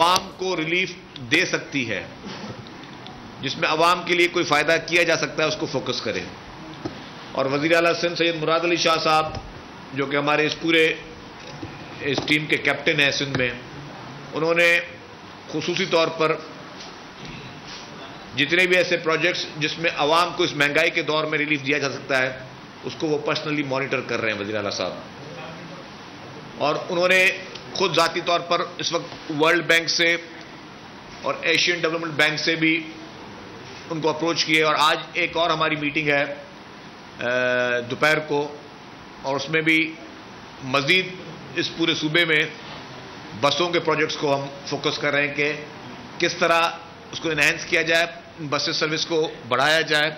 عوام کو ریلیف دے سکتی ہے، جس میں عوام کے لیے کوئی فائدہ کیا جا سکتا ہے، اس کو فوکس کریں. اور وزیر اعلیٰ سندھ سید مراد علی شاہ صاحب جو کہ ہمارے اس ٹیم کے کیپٹن ہیں سندھ میں، انہوں نے خصوصی طور پر جتنے بھی ایسے پروجیکٹس جس میں عوام کو اس مہنگائی کے دور میں ریلیف دیا جا سکتا ہے اس کو وہ پرسنلی مانیٹر کر رہے ہیں وزیر اعلیٰ صاحب. اور انہوں نے خود ذاتی طور پر اس وقت ورلڈ بینک سے اور ایشین ڈیولپمنٹ بینک سے بھی ان کو اپروچ کیے، اور آج ایک اور ہماری میٹنگ ہے دوپہر کو، اور اس میں بھی مزید اس پورے صوبے میں بسوں کے پروجیکٹس کو ہم فوکس کر رہے ہیں کہ کس طرح اس کو انہینس کیا جائے، بس سروس کو بڑھایا جائے،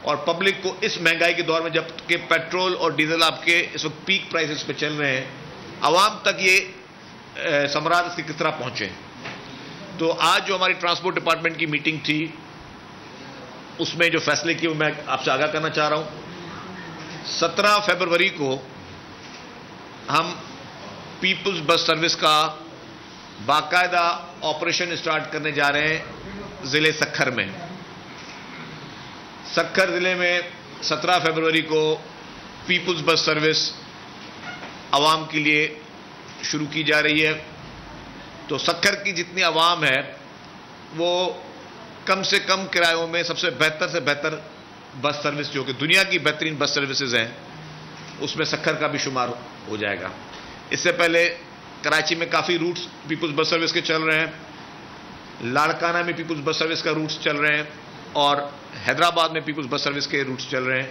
اور پبلک کو اس مہنگائی کے دور میں جب کہ پیٹرول اور ڈیزل آپ کے اس وقت پیک پرائسز پہ چل رہے ہیں، عوام تک یہ ثمرات اس کے کس طرح پہنچے. تو آج جو ہماری ٹرانسپورٹ ڈپارٹمنٹ کی میٹنگ تھی اس میں جو فیصلے کیے وہ میں آپ سے آگاہ کرنا چاہ رہا ہوں. 17 فروری کو ہم پیپلز بس سروس کا باقاعدہ آپریشن اسٹارٹ کرنے جا رہے ہیں ضلع سکھر میں. سکھر ضلع میں 17 فروری کو پیپلز بس سروس عوام کے لیے شروع کی جا رہی ہے. تو سکھر کی جتنی عوام ہے وہ کم سے کم کرایوں میں سب سے بہتر بس سروس جو کہ دنیا کی بہترین بس سروسز ہیں اس میں سکھر کا بھی شمار ہو جائے گا. اس سے پہلے کراچی میں کافی روٹس پیپلز بس سروس کے چل رہے ہیں، لاڑکانہ میں پیپلز بس سروس کا روٹس چل رہے ہیں، اور حیدرآباد میں پیپلز بس سروس کے روٹس چل رہے ہیں.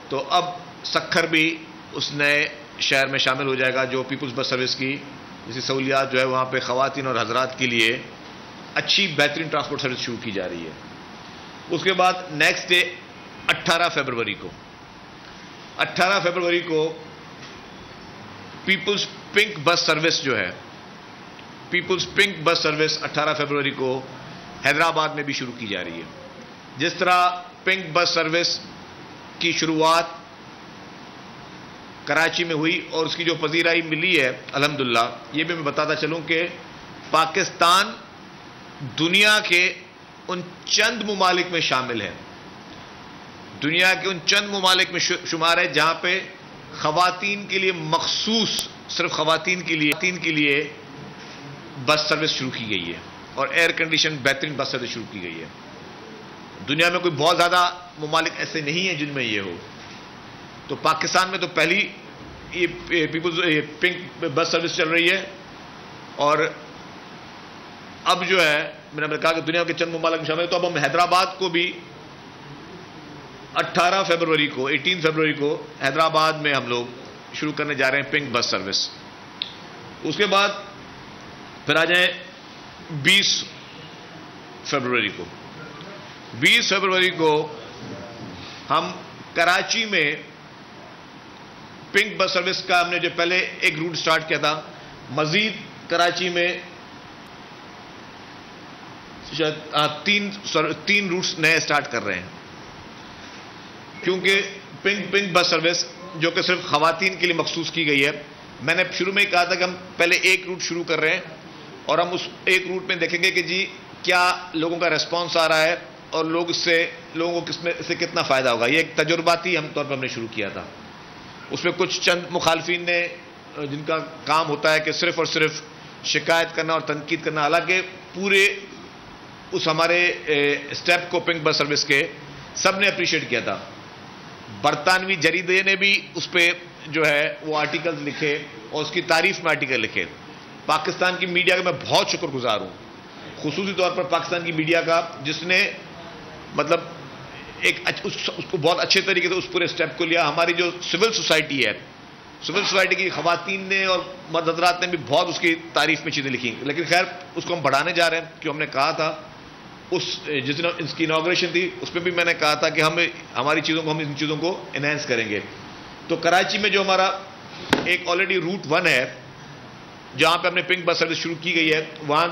تو اب سکھر بھی اس نئے شہر میں شامل ہو جائے گا جو پیپلز بس سروس کی جیسی سہولیات جو ہے وہاں پہ خواتین اور حضرات کے لیے اچھی بہترین ٹرانسپورٹ سروس شروع کی جا رہی ہے. اس کے بعد نیکسٹ ڈے 18 فروری کو پیپلز پنک بس سروس جو ہے، پیپلز پنک بس سروس 18 فروری کو حیدرآباد میں بھی شروع کی جا رہی ہے. جس طرح پنک بس سروس کی شروعات کراچی میں ہوئی اور اس کی جو پذیرائی ملی ہے الحمدللہ، یہ بھی میں بتاتا چلوں کہ پاکستان دنیا کے ان چند ممالک میں شامل ہے، دنیا کے ان چند ممالک میں شمار ہے جہاں پہ خواتین کے لیے مخصوص صرف خواتین کے لیے بس سروس شروع کی گئی ہے اور ایئر کنڈیشن بہترین بس سروس شروع کی گئی ہے. دنیا میں کوئی بہت زیادہ ممالک ایسے نہیں ہیں جن میں یہ ہو. تو پاکستان میں تو پہلی یہ پیپلز پنک بس سروس چل رہی ہے، اور اب جو ہے میں نے کہا کہ دنیا کے چند ممالک میں شامل ہے. تو اب ہم حیدرآباد کو بھی 18 فروری کو حیدرآباد میں ہم لوگ شروع کرنے جا رہے ہیں پنک بس سروس. اس کے بعد پھر آ جائیں 20 فروری کو ہم کراچی میں پنک بس سروس کا ہم نے جو پہلے ایک روٹ سٹارٹ کیا تھا، مزید کراچی میں تین روٹس نئے سٹارٹ کر رہے ہیں. کیونکہ پنک بس سروس جو کہ صرف خواتین کے لیے مخصوص کی گئی ہے، میں نے شروع میں ہی کہا تھا کہ ہم پہلے ایک روٹ شروع کر رہے ہیں اور ہم اس ایک روٹ میں دیکھیں گے کہ جی کیا لوگوں کا ریسپانس آ رہا ہے اور لوگوں کو اس سے کتنا فائدہ ہوگا. یہ ایک تجرباتی طور پر ہم نے شروع کیا تھا. اس میں کچھ چند مخالفین نے جن کا کام ہوتا ہے کہ صرف اور صرف شکایت کرنا اور تنقید کرنا، حالانکہ پورے اس ہمارے اسٹیپ کو پنک بس سروس کے سب نے اپریشیٹ کیا تھا. برطانوی جریدے نے بھی اس پہ جو ہے وہ آرٹیکلز لکھے اور اس کی تعریف میں آرٹیکل لکھے. پاکستان کی میڈیا کا میں بہت شکر گزار ہوں، خصوصی طور پر پاکستان کی میڈیا کا، جس نے مطلب اس کو بہت اچھے طریقے سے اس پورے اسٹیپ کو لیا. ہماری جو سول سوسائٹی ہے، سول سوسائٹی کی خواتین نے اور مرد حضرات نے بھی بہت اس کی تعریف میں چیزیں لکھی. لیکن خیر اس کو ہم بڑھانے جا رہے ہیں، کیوں ہم نے کہا تھا جس دن اس کی انوگریشن تھی اس میں بھی میں نے کہا تھا کہ ہم ان چیزوں کو انہینس کریں گے. تو کراچی میں جو ہمارا ایک آلریڈی روٹ 1 ہے جہاں پہ ہم نے پنک بس سروس شروع کی گئی ہے، وہاں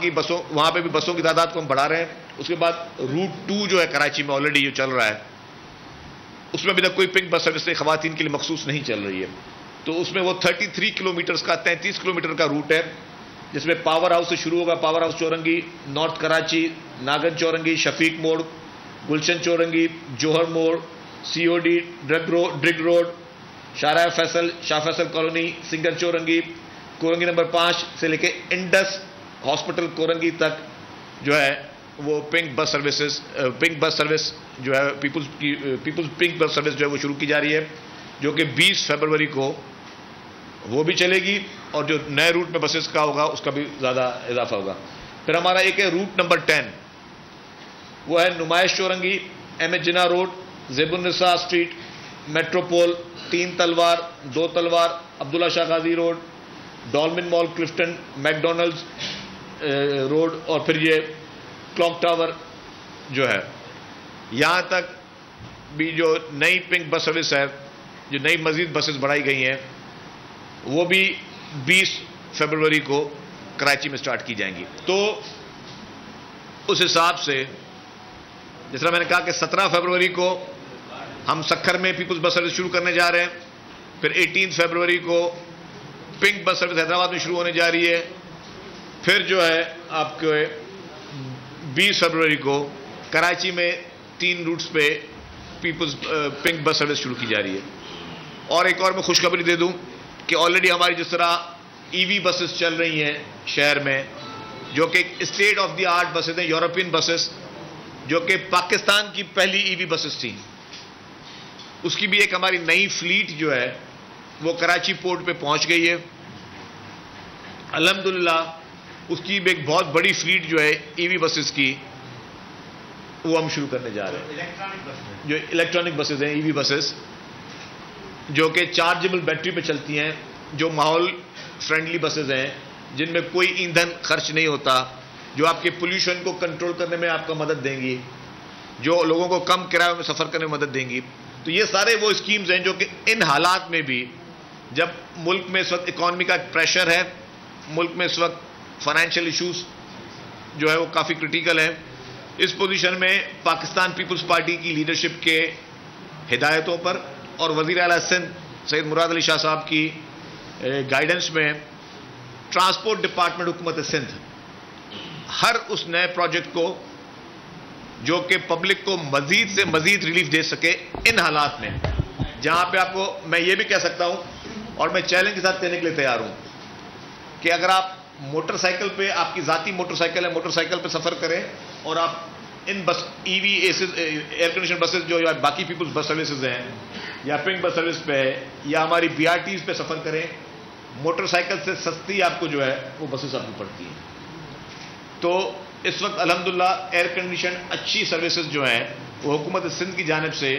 پہ بھی بسوں کی تعداد کو ہم بڑھا رہے ہیں. اس کے بعد روٹ 2 جو ہے کراچی میں آلریڈی جو چل رہا ہے اس میں ابھی تک کوئی پنک بس سروس خواتین کے لیے مخصوص نہیں چل رہی ہے. تو اس میں وہ 33 کلومیٹرز کا 33 کلومیٹر کا روٹ ہے جس میں پاور ہاؤس سے شروع ہوگا، پاور ہاؤس چورنگی، نارتھ کراچی، ناگن چورنگی، شفیق موڑ، گلشن چورنگی، جوہر موڑ، سی او ڈی، ڈرگ روڈ، شاہراہ فیصل، شاہ Faisal colony, singer چورنگی، Korangi number 5 سے لے کے انڈس ہاسپٹل کورنگی تک جو ہے وہ پنک بس سروس جو ہے پیپلز پنک بس سروس جو ہے وہ شروع کی جا رہی ہے، جو کہ 20 فروری کو وہ بھی چلے گی، اور جو نئے روٹ میں بسز کا ہوگا اس کا بھی زیادہ اضافہ ہوگا۔ پھر ہمارا ایک ہے روٹ نمبر 10، وہ ہے نمائش چورنگی، ایم ایچ جناح روڈ، زیب النساء اسٹریٹ، میٹروپول، 3 تلوار، 2 تلوار، عبداللہ شاہ غازی روڈ، ڈالمن مال کلفٹن، میکڈونلڈز روڈ، اور پھر یہ کلاک ٹاور جو ہے۔ یہاں تک بھی جو نئی پنک بس سروس ہے، جو نئی مزید بسز بڑھائی گئی ہیں، وہ بھی 20 فروری کو کراچی میں سٹارٹ کی جائیں گی۔ تو اس حساب سے جس طرح میں نے کہا کہ 17 فروری کو ہم سکھر میں پیپلز بس سروس شروع کرنے جا رہے ہیں، پھر 18 فروری کو پنک بس سروس حیدرآباد میں شروع ہونے جا رہی ہے، پھر جو ہے آپ کے 20 فروری کو کراچی میں 3 روٹس پہ پیپلز پنک بس سروس شروع کی جا رہی ہے۔ اور ایک اور میں خوشخبری دے دوں کہ آلریڈی ہماری جس طرح ای وی بسز چل رہی ہیں شہر میں، جو کہ state of the art buses ہیں، یورپین بسز، جو کہ پاکستان کی پہلی ای وی بسز تھیں، اس کی بھی ایک ہماری نئی فلیٹ جو ہے وہ کراچی پورٹ پہ پہنچ گئی ہے۔ الحمدللہ اس کی بھی ایک بہت بڑی فلیٹ جو ہے ای وی بسز کی، وہ ہم شروع کرنے جا رہے ہیں۔ جو الیکٹرانک بسز ہیں، ای وی بسز، جو کہ چارجبل بیٹری پہ چلتی ہیں، جو ماحول فرینڈلی بسز ہیں، جن میں کوئی ایندھن خرچ نہیں ہوتا، جو آپ کے پولیوشن کو کنٹرول کرنے میں آپ کو مدد دیں گی، جو لوگوں کو کم کرایوں میں سفر کرنے میں مدد دیں گی۔ تو یہ سارے وہ اسکیمز ہیں جو کہ ان حالات میں بھی، جب ملک میں اس وقت اکانومی کا پریشر ہے، ملک میں اس وقت فائنینشیل ایشوز جو ہے وہ کافی کرٹیکل ہیں، اس پوزیشن میں پاکستان پیپلز پارٹی کی لیڈرشپ کے ہدایتوں پر اور وزیر اعلیٰ سندھ سید مراد علی شاہ صاحب کی گائیڈنس میں ٹرانسپورٹ ڈپارٹمنٹ حکومت سندھ ہر اس نئے پروجیکٹ کو جو کہ پبلک کو مزید سے مزید ریلیف دے سکے ان حالات میں، جہاں پہ آپ کو میں یہ بھی کہہ سکتا ہوں اور میں چیلنج کے ساتھ کہنے کے لیے تیار ہوں کہ اگر آپ موٹر سائیکل پہ، آپ کی ذاتی موٹر سائیکل ہے، موٹر سائیکل پہ سفر کریں اور آپ ان بس ای وی ایئر کنڈیشن بسز جو یا باقی پیپلز بس سروسز ہیں یا پنک بس سروس پہ یا ہماری بی آر ٹیز پہ سفر کریں، موٹر سائیکل سے سستی آپ کو جو ہے وہ بسز آپ کو پڑتی ہیں۔ تو اس وقت الحمدللہ ایئر کنڈیشن اچھی سروسز جو ہیں وہ حکومت سندھ کی جانب سے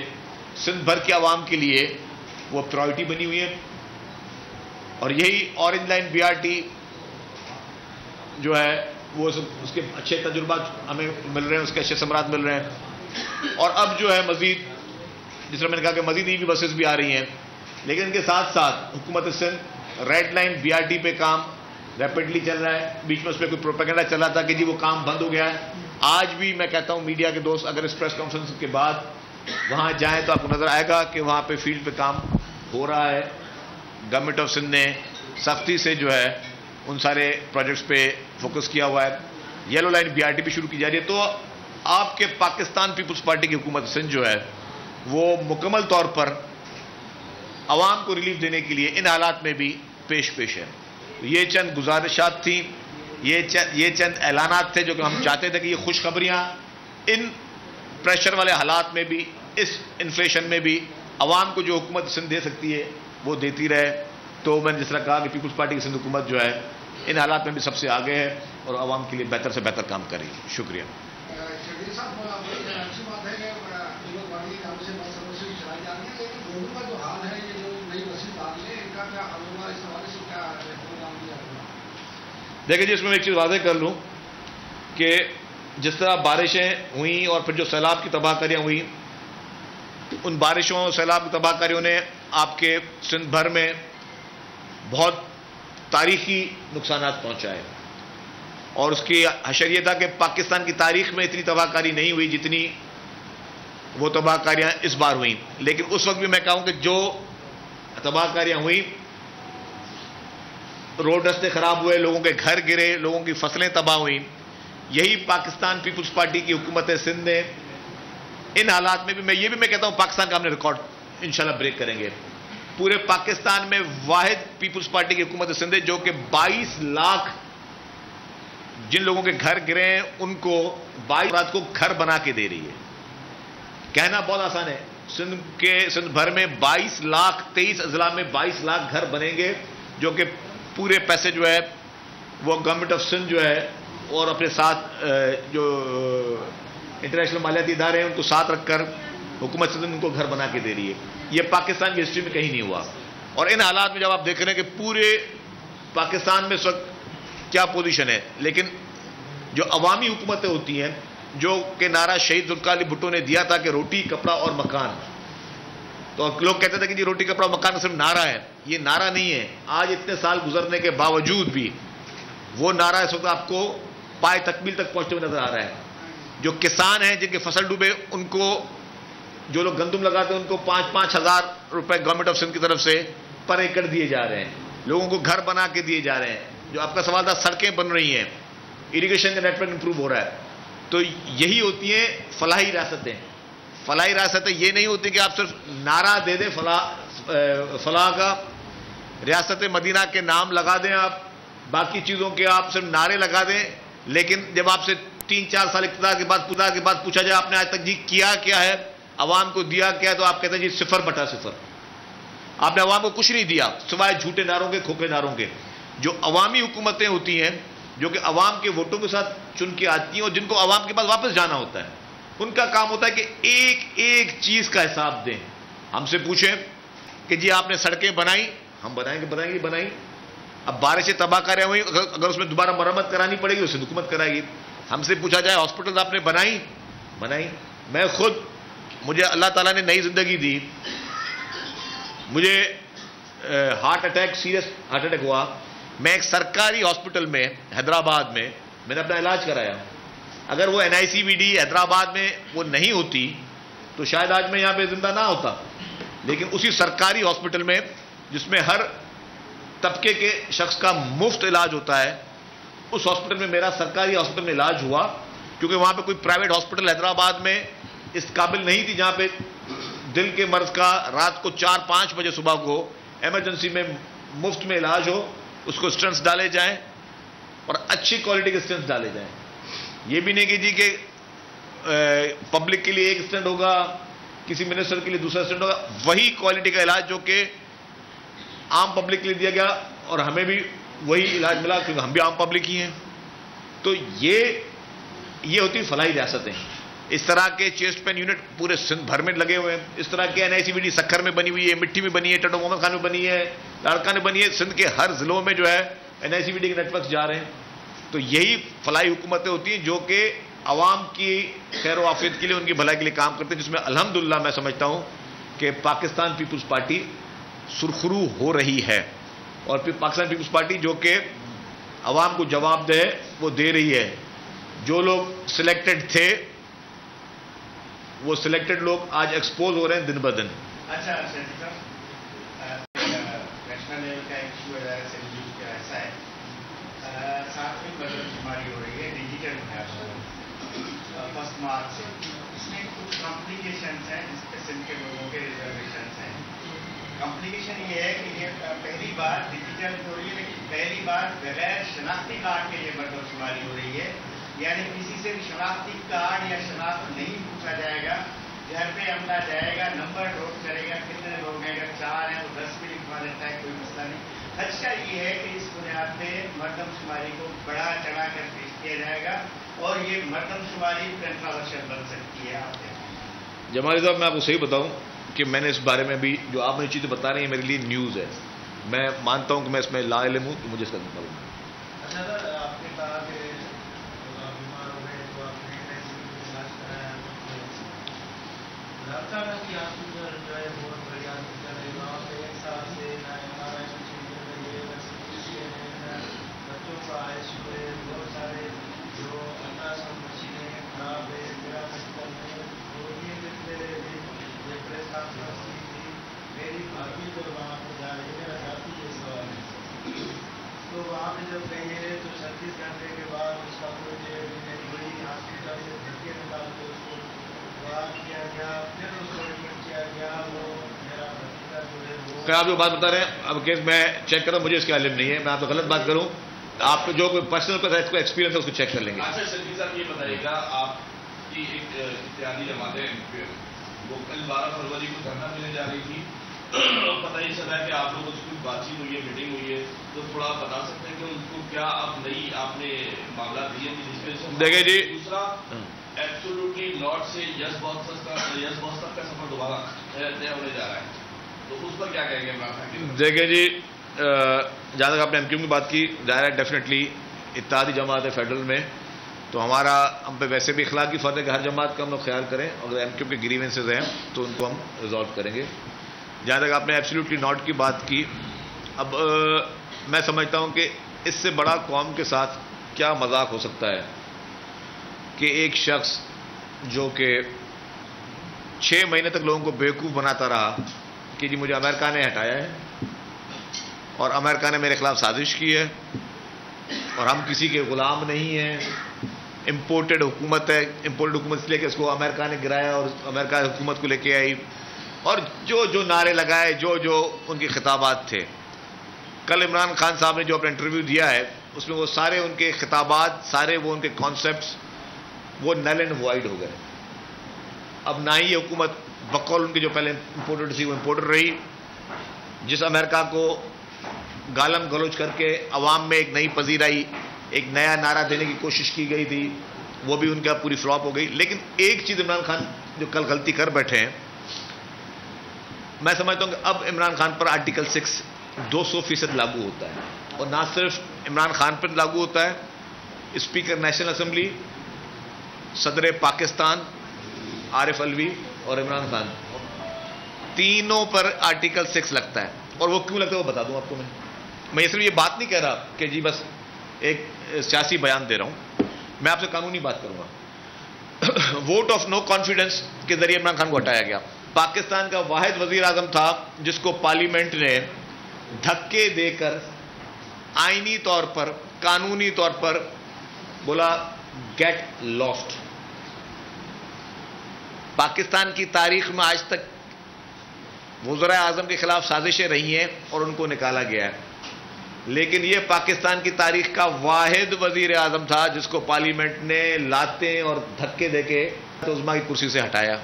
سندھ بھر کے عوام کے لیے وہ پرائرٹی بنی ہوئی ہے، اور یہی orange line B R T جو ہے وہ اس کے اچھے تجربات ہمیں مل رہے ہیں، اس کے اچھے ثمرات مل رہے ہیں۔ اور اب جو ہے مزید جس طرح میں نے کہا کہ مزید ای وی بسز بھی آ رہی ہیں، لیکن ان کے ساتھ ساتھ حکومت Sindh red line B R T پہ کام ریپڈلی چل رہا ہے۔ بیچ میں اس پہ کوئی پروپیگنڈا چل رہا تھا کہ جی وہ کام بند ہو گیا ہے۔ آج بھی میں کہتا ہوں میڈیا کے دوست اگر اس پریس کانفرنس کے بعد وہاں جائیں تو آپ کو نظر آئے گا کہ وہاں پہ فیلڈ پہ کام ہو رہا ہے۔ گورنمنٹ آف سندھ نے سختی سے جو ہے ان سارے پروجیکٹس پہ فوکس کیا ہوا ہے۔ Yellow line B R T بھی شروع کی جا رہی ہے۔ تو آپ کے پاکستان پیپلز پارٹی کی حکومت سندھ جو ہے وہ مکمل طور پر عوام کو ریلیف دینے کے لیے ان حالات میں بھی پیش ہے۔ یہ چند گزارشات تھیں، یہ چند اعلانات تھے جو کہ ہم چاہتے تھے کہ یہ خوشخبریاں ان پریشر والے حالات میں بھی، اس انفلیشن میں بھی عوام کو جو حکومت سندھ دے سکتی ہے وہ دیتی رہے۔ تو میں نے جس طرح کہا کہ پیپلز پارٹی کی سندھ حکومت جو ہے ان حالات میں بھی سب سے آگے ہے اور عوام کے لیے بہتر سے بہتر کام کر رہی ہے۔ شکریہ۔ دیکھیں جی، اس میں ایک چیز واضح کر لوں کہ جس طرح بارشیں ہوئیں اور پھر جو سیلاب کی تباہ کاریاں ہوئیں، ان بارشوں اور سیلاب کی تباہ کاریوں نے آپ کے سندھ بھر میں بہت تاریخی نقصانات پہنچائے، اور اس کی حشر یہ تھا کہ پاکستان کی تاریخ میں اتنی تباہ کاری نہیں ہوئی جتنی وہ تباہ کاریاں اس بار ہوئیں۔ لیکن اس وقت بھی میں کہوں کہ جو تباہ کاریاں ہوئیں روڈ رستے خراب ہوئے، لوگوں کے گھر گرے، لوگوں کی فصلیں تباہ ہوئیں، یہی پاکستان پیپلز پارٹی کی حکومت سندھ نے ان حالات میں بھی میں کہتا ہوں پاکستان کا ہم نے ریکارڈ انشاءاللہ بریک کریں گے. پورے پاکستان میں واحد پیپلز پارٹی کی حکومت سندھ ہے جو کہ 22 لاکھ جن لوگوں کے گھر گرے ہیں ان کو 22 رات کو گھر بنا کے دے رہی ہے. کہنا بہت آسان ہے، سندھ بھر میں 22 لاکھ 23 اضلاع میں 22 لاکھ گھر بنیں گے جو کہ پورے پیسے جو ہے وہ گورنمنٹ آف سندھ جو ہے اور اپنے ساتھ جو انٹرنیشنل مالیاتی ادارے ہیں ان کو ساتھ رکھ کر حکومت سندھ ان کو گھر بنا کے دے رہی ہے. یہ پاکستان کی ہسٹری میں کہیں نہیں ہوا. اور ان حالات میں جب آپ دیکھ رہے ہیں کہ پورے پاکستان میں اس وقت کیا پوزیشن ہے، لیکن جو عوامی حکومتیں ہوتی ہیں جو کہ نعرہ شہید ذوالفقار علی بھٹو نے دیا تھا کہ روٹی کپڑا اور مکان، تو لوگ کہتے تھے کہ جی روٹی کپڑا مکان صرف نعرہ ہے. یہ نعرہ نہیں ہے. آج اتنے سال گزرنے کے باوجود بھی وہ نعرہ اس وقت آپ کو پائے تکمیل تک پہنچتے ہوئے نظر آ رہا ہے. جو کسان ہیں جن کے فصل ڈوبے ان کو، جو لوگ گندم لگاتے ہیں ان کو 5-5 ہزار روپے گورنمنٹ آف سندھ کی طرف سے پر ایکڑ دیے جا رہے ہیں. لوگوں کو گھر بنا کے دیے جا رہے ہیں. جو آپ کا سوال تھا سڑکیں بن رہی ہیں، اریگیشن کا نیٹ ورک امپروو ہو رہا ہے. تو یہی ہوتی ہیں فلاحی ریاستیں. فلاحی ریاستیں یہ نہیں ہوتی کہ آپ صرف نعرہ دے دیں فلاح کا، ریاست مدینہ کے نام لگا دیں، آپ باقی چیزوں کے آپ صرف نعرے لگا دیں، لیکن جب آپ سے 3-4 سال اقتدار کے بعد پوچھا جائے آپ نے آج تک جی کیا کیا ہے، عوام کو دیا کیا ہے، تو آپ کہتے ہیں جی 0/0. آپ نے عوام کو کچھ نہیں دیا سوائے جھوٹے نعروں کے، کھوکھلے نعروں کے. جو عوامی حکومتیں ہوتی ہیں جو کہ عوام کے ووٹوں کے ساتھ چن کے آتی ہیں اور جن کو عوام کے پاس واپس جانا ہوتا ہے، ان کا کام ہوتا ہے کہ ایک ایک چیز کا حساب دیں. ہم سے پوچھیں کہ جی آپ نے سڑکیں بنائی، ہم بنائیں. اب بارشیں تباہ کر رہے ہوئی، اگر اس میں دوبارہ مرمت کرانی پڑے گی اسے حکومت کرائے گی. ہم سے پوچھا جائے ہاسپٹل آپ نے بنائی. میں خود، مجھے اللہ تعالیٰ نے نئی زندگی دی. مجھے سیریس ہارٹ اٹیک ہوا. میں ایک سرکاری ہاسپٹل میں حیدرآباد میں نے اپنا علاج کرایا. اگر وہ NICVD حیدرآباد میں وہ نہیں ہوتی تو شاید آج میں یہاں پہ زندہ نہ ہوتا. لیکن اسی سرکاری ہاسپٹل میں جس میں ہر طبقے کے شخص کا مفت علاج ہوتا ہے، اس ہاسپٹل میں میرا سرکاری ہاسپٹل میں علاج ہوا، کیونکہ وہاں پہ کوئی پرائیویٹ ہاسپٹل حیدرآباد میں اس قابل نہیں تھی جہاں پہ دل کے مرض کا رات کو 4-5 بجے صبح کو ایمرجنسی میں مفت میں علاج ہو، اس کو اسٹنٹس ڈالے جائیں اور اچھی کوالٹی کے اسٹنٹس ڈالے جائیں. یہ بھی نہیں کہ جی کہ پبلک کے لیے ایک اسٹنٹ ہوگا، کسی منسٹر کے لیے دوسرا اسٹنٹ ہوگا. وہی کوالٹی کا علاج جو کہ عام پبلک کے لیے دیا گیا اور ہمیں بھی وہی علاج ملا کیونکہ ہم بھی عام پبلک ہی ہیں. تو یہ ہوتی فلاحی ریاستیں. اس طرح کے چیسٹ پین یونٹ پورے سندھ بھر میں لگے ہوئے ہیں. اس طرح کے NICVD سکھر میں بنی ہوئی ہے، مٹی میں بنی ہے، ٹنڈو محمد خان میں بنی ہے، لاڑکانہ میں بنی ہے. سندھ کے ہر ضلعوں میں جو ہے NICVD کے نیٹ ورکس جا رہے ہیں. تو یہی فلاحی حکومتیں ہوتی ہیں جو کہ عوام کی خیر و عافیت کے لیے، ان کی بھلائی کے لیے کام کرتے ہیں، جس میں الحمدللہ میں سمجھتا ہوں کہ پاکستان پیپلز پارٹی سرخرو ہو رہی ہے. اور پھر پاکستان پیپلز پارٹی جو کہ عوام کو جواب دے وہ دے رہی ہے. جو لوگ سلیکٹڈ تھے وہ سلیکٹڈ لوگ آج ایکسپوز ہو رہے ہیں دن بدن. اچھا نیشنل لیول کا ایشو ایسا ہے، ساتھ میں مردم شماری ہو رہی ہے ڈیجیٹل 1 مارچ سے. اس میں کچھ کمپلیکیشنس ہیں جس پہ سندھ کے لوگوں کے ریزرویشنس ہیں. کمپلیکیشن یہ ہے کہ یہ پہلی بار ڈیجیٹل ہو رہی ہے، لیکن پہلی بار بغیر شناختی کارڈ کے یہ مردم شماری ہو رہی ہے. یعنی کسی سے بھی شناختی کارڈ یا شناخت نہیں پوچھا جائے گا، گھر پہ عملہ جائے گا، نمبر نوٹ کرے گا، کتنے لوگ ہیں، اگر 4 ہیں تو 10 بھی لکھوا دیتا ہے، کوئی مسئلہ نہیں. خدشہ یہ ہے کہ اس بنیاد پہ مردم شماری کو بڑا چڑھا کر پیش کیا جائے گا اور یہ مردم شماری کنٹروورشل بن سکتی ہے. آپ جمالی صاحب، میں آپ کو صحیح بتاؤں کہ میں نے اس بارے میں بھی جو آپ مجھے چیزیں بتا رہے ہیں میرے لیے نیوز ہے. میں مانتا ہوں کہ میں اس میں لا علم ہوں کہ مجھے اس کا معلوم ہے. اچھا سر، آپ نے کہا کہ لاڑکانہ کی ہاسپٹل جو ہے بہت بڑھیا ہاسپٹل ہے. وہاں پہ ایک سال سے بچوں کا ICU ہے، بہت سارے جو الٹراساؤنڈ مشینیں خراب ہے میرا ہاسپٹل میں. اور یہ پریس کانفرنس کی تھی، میری بھابھی جو وہاں پہ جا رہی ہے، میرا ذاتی یہ سوال ہے. تو خیر آپ جو بات بتا رہے ہیں اب کیس میں چیک کروں, مجھے اس کا علم نہیں ہے, میں آپ کو غلط بات کروں, آپ کو جو کوئی پرسنل ایکسپیرینس ہے اس کو چیک کر لیں گے. اچھا شفیع صاحب یہ بتائیے گا, آپ کی ایک اتحادی جماعت ہے وہ کل 12 فروری کو دھرنا دینے جا رہی تھی, پتہ یہ چلا ہے کہ آپ لوگوں سے کچھ بات چیت ہوئی ہے, میٹنگ ہوئی ہے, تو تھوڑا آپ بتا سکتے ہیں کہ ان کو کیا اب نئی آپ نے معاملات دیے تھے جس پہ دیکھیں جی, دوسرا ایبسولوٹلی ناٹ سے یس باکس تک کا سفر دوبارہ طے ہونے جا رہا ہے, تو اس پر کیا کہیں گے عمران خان؟ دیکھیں جی, جہاں تک آپ نے ایم کیو کی بات کی, ظاہر ہے ڈیفینیٹلی اتحادی جماعت ہے فیڈرل میں, تو ہمارا ہم پہ ویسے بھی اخلاقی فرض ہے کہ ہر جماعت کا ہم لوگ خیال کریں, اگر ایم کیو کے گریوینسز ہیں تو ان کو ہم ریزالو کریں گے. جہاں تک آپ نے ایبسلیوٹلی ناٹ کی بات کی, اب میں سمجھتا ہوں کہ اس سے بڑا قوم کے ساتھ کیا مذاق ہو سکتا ہے کہ ایک شخص جو کہ 6 مہینے تک لوگوں کو بیوقوف بناتا رہا کہ جی مجھے امریکہ نے ہٹایا ہے اور امریکہ نے میرے خلاف سازش کی ہے اور ہم کسی کے غلام نہیں ہیں, امپورٹڈ حکومت ہے, امپورٹڈ حکومت اس لیے کہ اس کو امریکہ نے گرایا اور امریکہ حکومت کو لے کے آئی, اور جو نعرے لگائے, جو ان کے خطابات تھے. کل عمران خان صاحب نے جو اپنا انٹرویو دیا ہے اس میں وہ سارے ان کے خطابات, سارے وہ ان کے کانسیپٹس وہ نل اینڈ وائڈ ہو گئے. اب نہ ہی یہ حکومت بقول ان کی جو پہلے امپورٹڈ تھی وہ امپورٹڈ رہی, جس امریکہ کو گالم گلوچ کر کے عوام میں ایک نئی پذیرائی, ایک نیا نعرہ دینے کی کوشش کی گئی تھی, وہ بھی ان کا پوری فلاپ ہو گئی. لیکن ایک چیز عمران خان جو کل غلطی کر بیٹھے ہیں, میں سمجھتا ہوں کہ اب عمران خان پر آرٹیکل 6 200% لاگو ہوتا ہے, اور نہ صرف عمران خان پر لاگو ہوتا ہے, اسپیکر نیشنل اسمبلی, صدر پاکستان عارف الوی اور عمران خان, تینوں پر آرٹیکل 6 لگتا ہے. اور وہ کیوں لگتا ہے وہ بتا دوں آپ کو. میں صرف یہ بات نہیں کہہ رہا کہ جی بس ایک سیاسی بیان دے رہا ہوں, میں آپ سے قانونی بات کروں گا. ووٹ آف نو کانفیڈنس کے ذریعے عمران خان کو ہٹایا گیا. پاکستان کا واحد وزیر اعظم تھا جس کو پارلیمنٹ نے دھکے دے کر آئینی طور پر, قانونی طور پر بولا گیٹ لاسٹ. پاکستان کی تاریخ میں آج تک وزرائے اعظم کے خلاف سازشیں رہی ہیں اور ان کو نکالا گیا ہے, لیکن یہ پاکستان کی تاریخ کا واحد وزیر اعظم تھا جس کو پارلیمنٹ نے لاتیں اور دھکے دے کے عظمیٰ کی کرسی سے ہٹایا.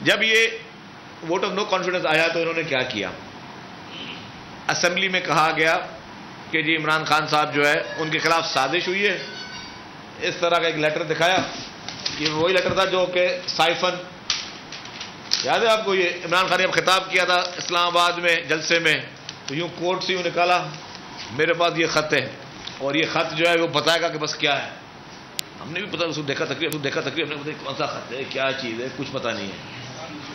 جب یہ ووٹ آف نو کانفیڈنس آیا تو انہوں نے کیا کیا, اسمبلی میں کہا گیا کہ جی عمران خان صاحب جو ہے ان کے خلاف سازش ہوئی ہے. اس طرح کا ایک لیٹر دکھایا, یہ وہی لیٹر تھا جو کہ سائفن, یاد ہے آپ کو, یہ عمران خان نے اب خطاب کیا تھا اسلام آباد میں جلسے میں, تو یوں کوٹ سے یوں نکالا, میرے پاس یہ خط ہے اور یہ خط جو ہے وہ بتائے گا کہ بس کیا ہے. ہم نے بھی پتا, اس کو دیکھا تقریب ہم نے پتا کون سا خط ہے, کیا چیز ہے, کچھ پتا نہیں ہے.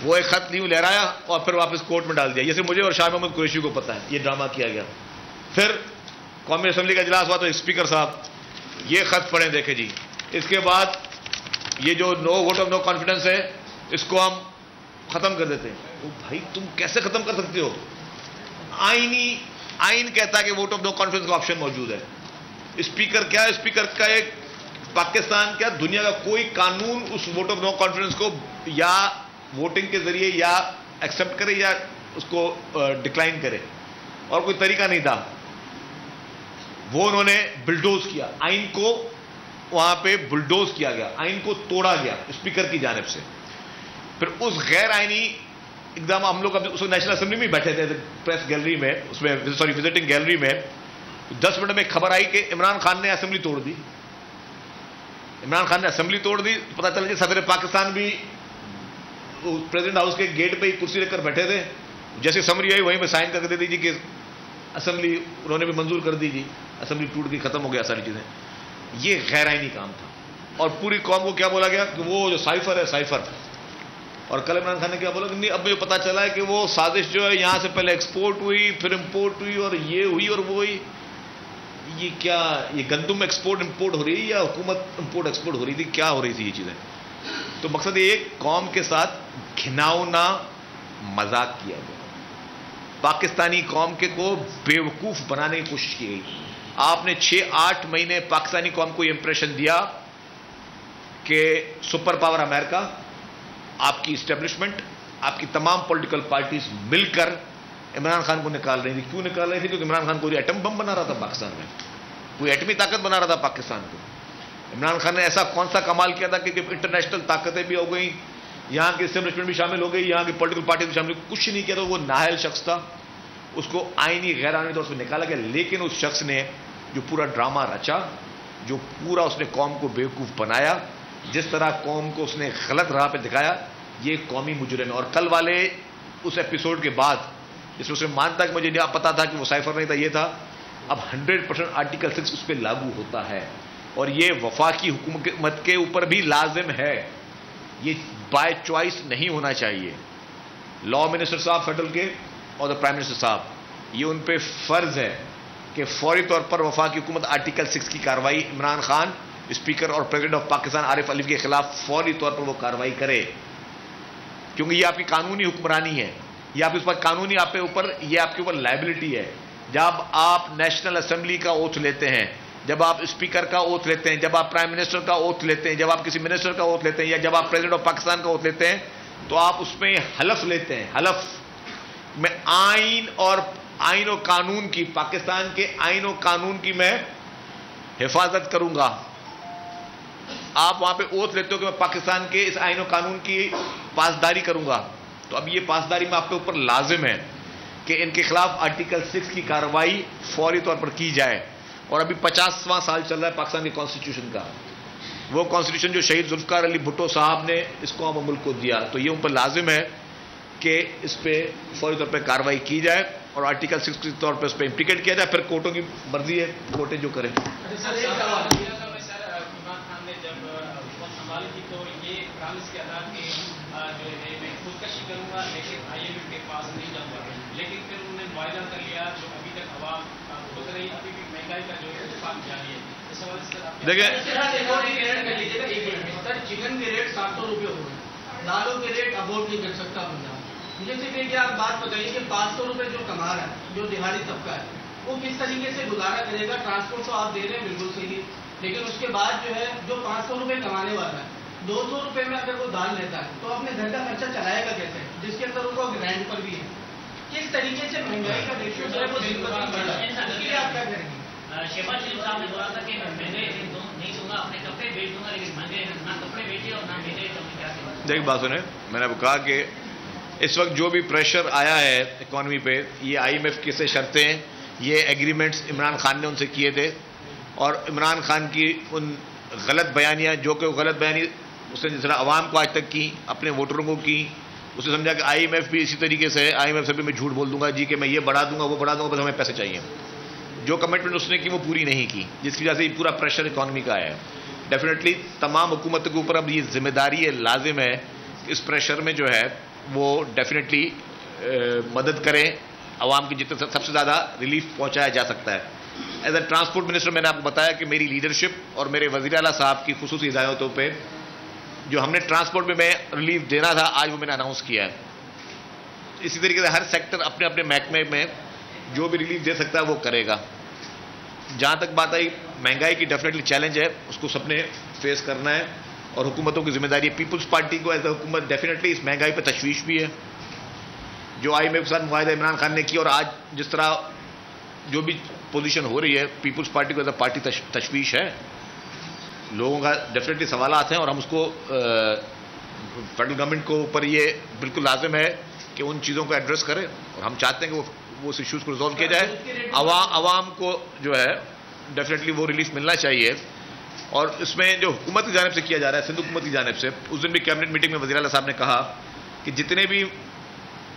وہ ایک خط یوں لہرایا اور پھر واپس کوٹ میں ڈال دیا. یہ صرف مجھے اور شاہ محمد قریشی کو پتا ہے, یہ ڈرامہ کیا گیا. پھر قومی اسمبلی کا اجلاس ہوا تو اسپیکر صاحب یہ خط پڑھیں, دیکھیں جی, اس کے بعد یہ جو ووٹ آف نو کانفیڈنس ہے اس کو ہم ختم کر دیتے ہیں. وہ بھائی تم کیسے ختم کر سکتے ہو, آئین کہتا ہے کہ ووٹ آف نو کانفیڈنس کا آپشن موجود ہے. اسپیکر کیا ہے, اسپیکر کا ایک پاکستان کیا دنیا کا کوئی قانون اس ووٹ آف نو کانفیڈنس کو یا ووٹنگ کے ذریعے یا ایکسیپٹ کرے یا اس کو ڈکلائن کرے, اور کوئی طریقہ نہیں تھا. وہ انہوں نے بلڈوز کیا, آئین کو وہاں پہ بلڈوز کیا گیا, آئین کو توڑا گیا اسپیکر کی جانب سے. پھر اس غیر آئینی اقدام, ہم لوگ اس نیشنل اسمبلی میں بیٹھے تھے پریس گیلری میں, اس میں وزٹنگ گیلری میں, 10 منٹ میں خبر آئی کہ عمران خان نے اسمبلی توڑ دی. عمران خان نے اسمبلی توڑ دی, پتہ چلا کہ صدر پاکستان بھی پریزیڈنٹ ہاؤس کے گیٹ پہ ہی کرسی رکھ کر بیٹھے تھے. جیسے سمری آئی وہیں پہ سائن کر کے دے دیجیے کہ اسمبلی انہوں نے بھی منظور کر دی, جی اسمبلی ٹوٹ گئی, ختم ہو گیا ساری چیزیں. یہ غیر آئینی کام تھا, اور پوری قوم کو کیا بولا گیا کہ وہ جو سائفر ہے سائفر. اور کل عمران خان نے کیا بولا کہ نہیں, اب مجھے پتا چلا ہے کہ وہ سازش جو ہے یہاں سے پہلے ایکسپورٹ ہوئی, پھر امپورٹ ہوئی, اور یہ ہوئی اور وہ ہوئی. یہ کیا, یہ گندم ایکسپورٹ امپورٹ ہو رہی ہے یا حکومت امپورٹ ایکسپورٹ ہو رہی تھی, کیا ہو رہی تھی یہ چیزیں. تو مقصد یہ ایک قوم کے ساتھ گھناؤنا مذاق کیا گیا, پاکستانی قوم کے کو بیوقوف بنانے کی کوشش کی گئی. آپ نے 6-8 مہینے پاکستانی قوم کو یہ امپریشن دیا کہ سپر پاور امریکہ, آپ کی اسٹیبلشمنٹ, آپ کی تمام پولیٹیکل پارٹیز مل کر عمران خان کو نکال رہی تھی. کیوں نکال رہی تھی؟ کیونکہ عمران خان کوئی ایٹم بم بنا رہا تھا پاکستان میں, کوئی ایٹمی طاقت بنا رہا تھا پاکستان کو. عمران خان نے ایسا کون سا کمال کیا تھا کہ انٹرنیشنل طاقتیں بھی ہو گئیں, یہاں کی اسٹیبلشمنٹ بھی شامل ہو گئی, یہاں کی پولیٹیکل پارٹیز بھی شامل, کچھ نہیں کیا. تو وہ نااہل شخص تھا, اس کو آئینی غیر آئینی طور سے نکالا گیا. لیکن اس شخص نے جو پورا ڈرامہ رچا, جو پورا اس نے قوم کو بیوقوف بنایا, جس طرح قوم کو اس نے غلط راہ پہ دکھایا, یہ قومی مجرم ہے. اور کل والے اس ایپیسوڈ کے بعد جس میں اسے مانتا کہ مجھے نہیں پتا تھا کہ وہ سائفر نہیں تھا, یہ تھا, اب 100% آرٹیکل 6 اس پہ لاگو ہوتا ہے. اور یہ وفاقی حکومت کے اوپر بھی لازم ہے, یہ بائی چوائس نہیں ہونا چاہیے. لا منسٹر صاحب فیڈرل کے اور پرائم منسٹر صاحب, یہ ان پہ فرض ہے کہ فوری طور پر وفاقی حکومت آرٹیکل 6 کی کارروائی عمران خان اسپیکر اور پریزیڈنٹ آف پاکستان عارف علوی کے خلاف فوری طور پر وہ کارروائی کرے, کیونکہ یہ آپ کی قانونی حکمرانی ہے, یہ آپ اس پر قانونی آپ کے اوپر, یہ آپ کے اوپر لائبلٹی ہے. جب آپ نیشنل اسمبلی کا اوتھ لیتے ہیں, جب آپ اسپیکر کا اوتھ لیتے ہیں, جب آپ پرائم منسٹر کا اوتھ لیتے ہیں, جب آپ کسی منسٹر کا اوتھ لیتے ہیں, یا جب آپ پریزیڈنٹ آف پاکستان کا اوتھ لیتے ہیں, تو آپ اس میں حلف لیتے ہیں. حلف میں آئین و قانون کی, پاکستان کے آئین و قانون کی میں حفاظت کروں گا. آپ وہاں پہ اوتھ لیتے ہو کہ میں پاکستان کے اس آئین و قانون کی پاسداری کروں گا. تو اب یہ پاسداری میں آپ کے اوپر لازم ہے کہ ان کے خلاف آرٹیکل 6 کی کارروائی فوری طور پر کی جائے. اور ابھی 50واں سال چل رہا ہے پاکستان کے کانسٹیٹیوشن کا, وہ کانسٹیٹیوشن جو شہید ذوالفقار علی بھٹو صاحب نے اس قوم و ملک کو دیا, تو یہ ان پر لازم ہے کہ اس پہ فوری طور پہ کارروائی کی جائے اور آرٹیکل 6 کے طور پہ اس پہ امپلیکیٹ کیا جائے. پھر کورٹوں کی مرضی ہے, کورٹیں جو کریں. لیکن پھر انہوں نے معاہدہ کر لیا جو ابھی تک عوام بھوگ رہی, ابھی بھی مہنگائی کا جو ہے اتفاق جاری ہے. اس حوالے سے دیکھیں, چکن کے ریٹ 700 روپے ہو گئے, دالوں کے ریٹ افورڈ نہیں کر سکتا بندہ. مجھے صرف یہ کہ آپ بات بتائیے کہ 500 روپے جو کما رہا ہے, جو دہاڑی طبقہ ہے, وہ کس طریقے سے گزارا کرے گا. ٹرانسپورٹ تو آپ دے رہے ہیں بالکل صحیح, لیکن اس کے بعد جو ہے جو 500 روپے کمانے والا ہے, 200 روپے میں اگر وہ دال لیتا ہے تو اپنے گھر کا خرچہ چلائے گا کیسے, جس کے اندر ان کو رینٹ پر بھی ہے. کس طریقے سے مہنگائی کا ریشو جو ہے وہ آپ کیا کریں گے؟ شہباز شریف صاحب نے بولا تھا کہ میں مہنگے نہیں دوں گا, اپنے کپڑے بیچ دوں گا, لیکن مہنگے نہ کپڑے بیچے اور نہ مہنگے. دیکھ بات سنیں, میں نے کہا کہ اس وقت جو بھی پریشر آیا ہے اکانومی پہ, یہ IMF کی سے شرطیں, یہ ایگریمنٹس عمران خان نے ان سے کیے تھے, اور عمران خان کی ان غلط بیانیاں, جو کہ غلط بیانی اس نے جس طرح عوام کو آج تک کی, اپنے ووٹروں کو کی, اس نے سمجھا کہ IMF بھی اسی طریقے سے ہے, IMF سے بھی میں جھوٹ بول دوں گا جی کہ میں یہ بڑھا دوں گا وہ بڑھا دوں گا, بس ہمیں پیسے چاہیے. جو کمٹمنٹ اس نے کی وہ پوری نہیں کی, جس کی وجہ سے یہ پورا پریشر اکانومی کا ہے. ڈیفینیٹلی تمام حکومت کے اوپر اب یہ ذمہ داری ہے, لازم ہے کہ اس پریشر میں جو ہے وہ ڈیفینیٹلی مدد کریں, عوام کی جتنے سب سے زیادہ ریلیف پہنچایا جا سکتا ہے. ایز اے ٹرانسپورٹ منسٹر میں نے آپ کو بتایا کہ میری لیڈرشپ اور میرے وزیر اعلیٰ صاحب کی خصوصی ہدایتوں پہ جو ہم نے ٹرانسپورٹ میں ریلیف دینا تھا, آج وہ میں نے اناؤنس کیا ہے. اسی طریقے سے ہر سیکٹر اپنے اپنے محکمے میں جو بھی ریلیف دے سکتا ہے وہ کرے گا. جہاں تک بات آئی مہنگائی کی, ڈیفینیٹلی چیلنج ہے, اس کو سب نے فیس کرنا ہے, اور حکومتوں کی ذمہ داری ہے. پیپلز پارٹی کو ایز اے حکومت ڈیفینیٹلی اس مہنگائی پہ تشویش بھی ہے. جو IMF کے ساتھ معاہدہ عمران خان نے کی, اور آج جس طرح جو بھی پوزیشن ہو رہی ہے, پیپلز پارٹی کو ایز اے پارٹی تشویش ہے. لوگوں کا ڈیفینیٹلی سوالات ہیں, اور ہم اس کو فیڈرل گورنمنٹ کو اوپر یہ بالکل لازم ہے کہ ان چیزوں کو ایڈریس کرے, اور ہم چاہتے ہیں کہ وہ اس ایشوز کو ریزالو کیا جائے. عوام کو جو ہے ڈیفینیٹلی وہ ریلیف ملنا چاہیے. اور اس میں جو حکومت کی جانب سے کیا جا رہا ہے, سندھ حکومت کی جانب سے, اس دن بھی کیبنٹ میٹنگ میں وزیر اعلیٰ صاحب نے کہا کہ جتنے بھی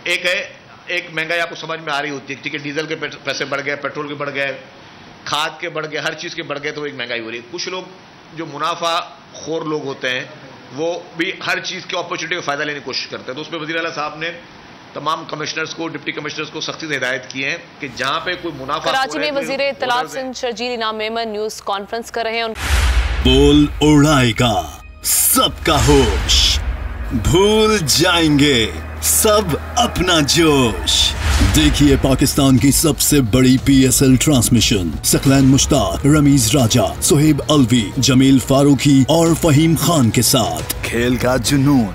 ایک مہنگائی آپ کو سمجھ میں آ رہی ہوتی ہے, ٹھیک ہے, ڈیزل کے پیسے بڑھ گئے, پیٹرول کے بڑھ گئے, کھاد کے بڑھ گئے, ہر چیز کے بڑھ گئے, تو ایک مہنگائی ہو رہی ہے. کچھ لوگ جو منافع خور لوگ ہوتے ہیں وہ بھی ہر چیز کی اپرچونیٹی کا فائدہ لینے کی کوشش کرتے ہیں. تو اس پہ وزیر اعلیٰ صاحب نے تمام کمشنرز کو, ڈپٹی کمشنرز کو سختی سے ہدایت کی ہے کہ جہاں پہ کوئی منافع. کراچی میں وزیر اطلاعات سندھ شرجیل انعام میمن نیوز کانفرنس کر رہے ہیں. بول اڑائے گا سب کا ہوش, بھول جائیں گے سب اپنا جوش. دیکھیے پاکستان کی سب سے بڑی PSL ٹرانسمیشن ثقلین مشتاق, رمیز راجہ, سہیب الوی, جمیل فاروقی اور فہیم خان کے ساتھ. کھیل کا جنون,